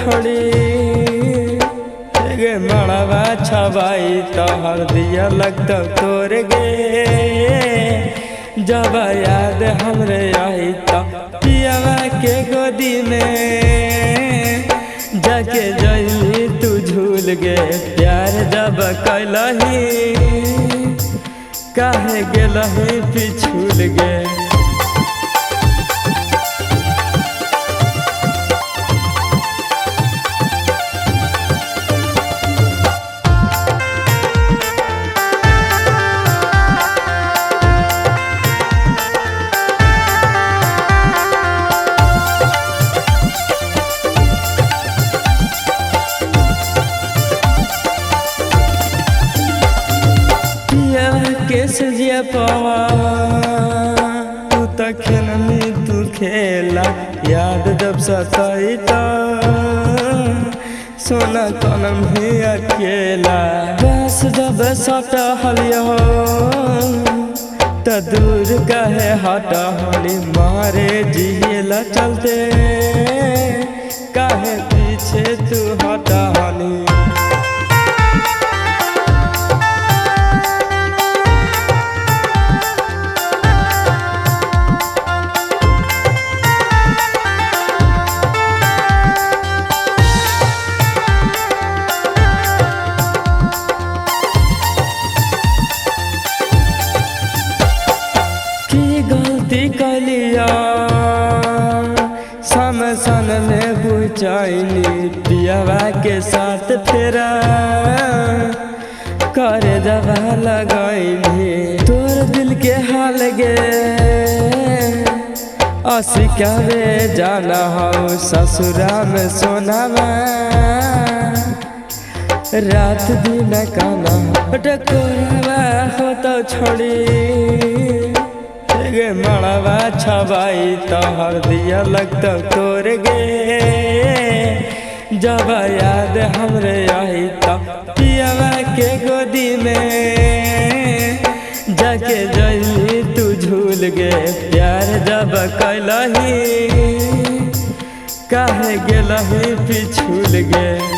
छोड़ी गे मड़वा छवाई तो हर दिया लगता तोर गे। जब याद हमरे आई तो पियावा के गोदी में जाके जइली तू झूल गे। प्यार जब कैलही काहे गेलही पिछूल गे। सजिया पावा तू तखन में तू खेला याद जब सताई तो सोना कनम ही अकेला। बस जब सटा हलियो तो दूर कहे हटा हली मारे जिहेला चलते काहे पीछे तू हटा हली। गलती कलिया समसन में बुझाइली पियावा के साथ फेरा करे दवा लगाइली। तोर दिल के हाल गे असिकावे जाना हो ससुरा में सोना रात दिन काना टकोरवा हो तो छोड़ी गे मड़वा छवाई तो हर दिया लगता तोर गे। जब याद हमरे आई तो पियावा के गोदी में जाके जइली तू झूल गे। प्यार जब कैलही काहे गेलही पिछूल गे।